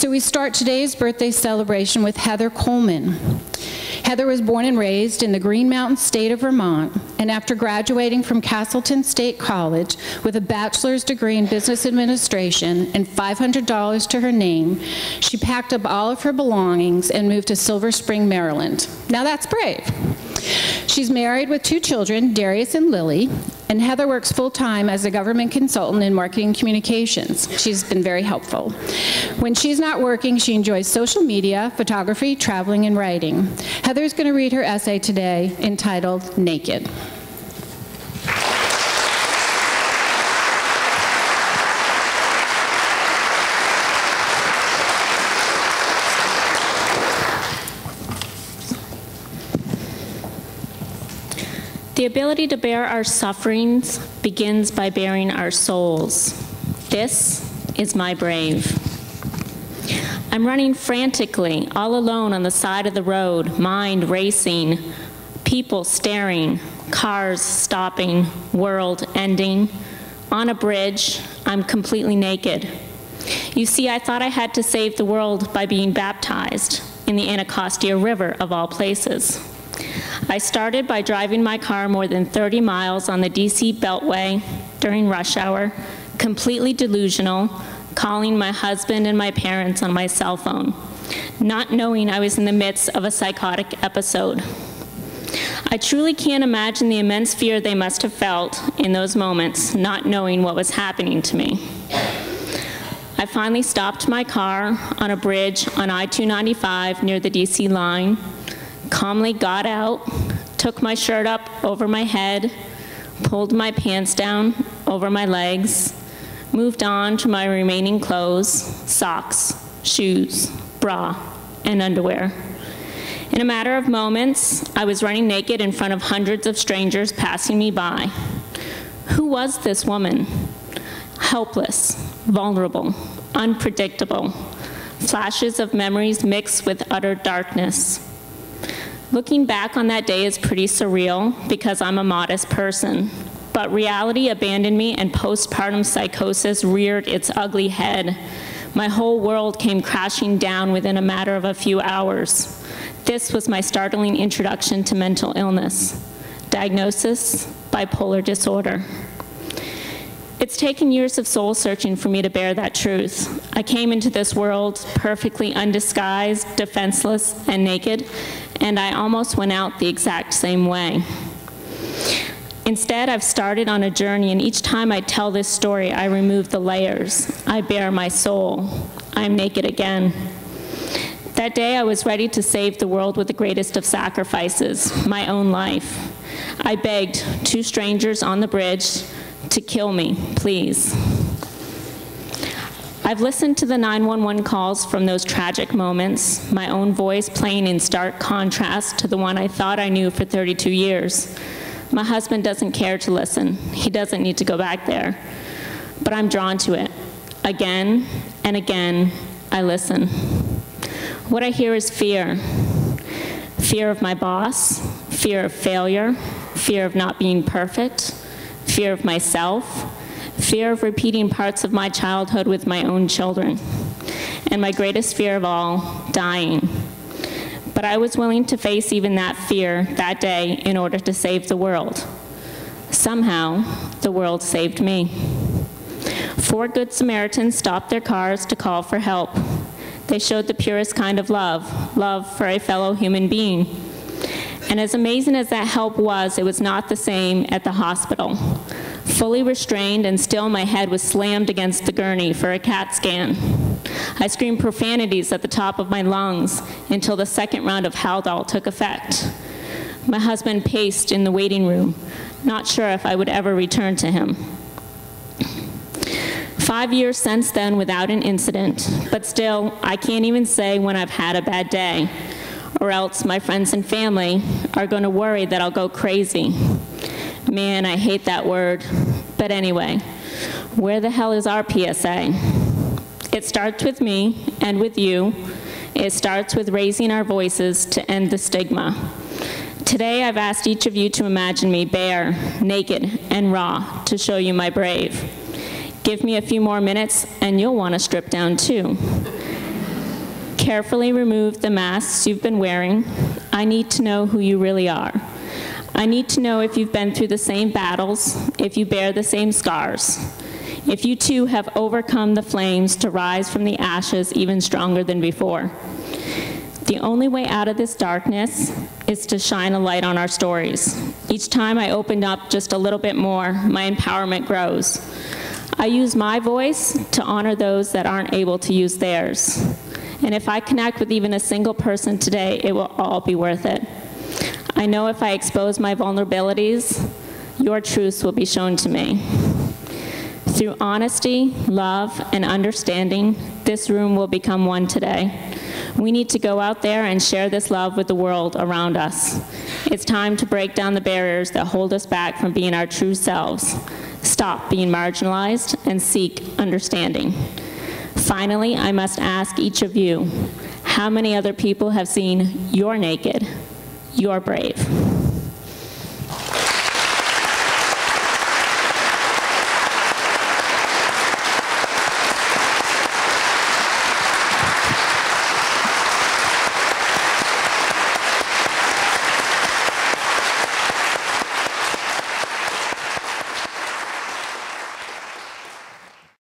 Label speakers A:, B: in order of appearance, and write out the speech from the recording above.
A: So we start today's birthday celebration with Heather Coleman. Heather was born and raised in the Green Mountain state of Vermont, and after graduating from Castleton State College with a bachelor's degree in business administration and $500 to her name, she packed up all of her belongings and moved to Silver Spring, Maryland. Now that's brave. She's married with 2 children, Darius and Lily, and Heather works full-time as a government consultant in marketing communications. She's been very helpful. When she's not working, she enjoys social media, photography, traveling, and writing. Heather's going to read her essay today entitled Naked.
B: The ability to bear our sufferings begins by bearing our souls. This is my brave. I'm running frantically, all alone on the side of the road, mind racing, people staring, cars stopping, world ending. On a bridge, I'm completely naked. You see, I thought I had to save the world by being baptized in the Anacostia River, of all places. I started by driving my car more than 30 miles on the DC Beltway during rush hour, completely delusional, calling my husband and my parents on my cell phone, not knowing I was in the midst of a psychotic episode. I truly can't imagine the immense fear they must have felt in those moments, not knowing what was happening to me. I finally stopped my car on a bridge on I-295 near the DC line, calmly got out, took my shirt up over my head, pulled my pants down over my legs, moved on to my remaining clothes, socks, shoes, bra, and underwear. In a matter of moments, I was running naked in front of hundreds of strangers passing me by. Who was this woman? Helpless, vulnerable, unpredictable, flashes of memories mixed with utter darkness. Looking back on that day is pretty surreal because I'm a modest person, but reality abandoned me and postpartum psychosis reared its ugly head. My whole world came crashing down within a matter of a few hours. This was my startling introduction to mental illness. Diagnosis, bipolar disorder. It's taken years of soul searching for me to bear that truth. I came into this world perfectly undisguised, defenseless, and naked, and I almost went out the exact same way. Instead, I've started on a journey, and each time I tell this story, I remove the layers. I bare my soul. I'm naked again. That day, I was ready to save the world with the greatest of sacrifices, my own life. I begged 2 strangers on the bridge to kill me, please. I've listened to the 911 calls from those tragic moments, my own voice playing in stark contrast to the one I thought I knew for 32 years. My husband doesn't care to listen. He doesn't need to go back there. But I'm drawn to it. Again and again, I listen. What I hear is fear. Fear of my boss, fear of failure, fear of not being perfect, fear of myself, fear of repeating parts of my childhood with my own children, and my greatest fear of all, dying. But I was willing to face even that fear that day in order to save the world. Somehow, the world saved me. 4 good Samaritans stopped their cars to call for help. They showed the purest kind of love for a fellow human being. And as amazing as that help was, it was not the same at the hospital. Fully restrained and still, my head was slammed against the gurney for a CAT scan. I screamed profanities at the top of my lungs until the 2nd round of Haldol took effect. My husband paced in the waiting room, not sure if I would ever return to him. 5 years since then without an incident, but still, I can't even say when I've had a bad day, or else my friends and family are going to worry that I'll go crazy. Man, I hate that word. But anyway, where the hell is our PSA? It starts with me and with you. It starts with raising our voices to end the stigma. Today, I've asked each of you to imagine me bare, naked, and raw to show you my brave. Give me a few more minutes, and you'll want to strip down too. carefully remove the masks you've been wearing, I need to know who you really are. I need to know if you've been through the same battles, if you bear the same scars, if you too have overcome the flames to rise from the ashes even stronger than before. The only way out of this darkness is to shine a light on our stories. Each time I open up just a little bit more, my empowerment grows. I use my voice to honor those that aren't able to use theirs. And if I connect with even a single person today, it will all be worth it. I know if I expose my vulnerabilities, your truths will be shown to me. Through honesty, love, and understanding, this room will become one today. We need to go out there and share this love with the world around us. It's time to break down the barriers that hold us back from being our true selves. Stop being marginalized and seek understanding. Finally, I must ask each of you, how many other people have seen you're naked, you're brave?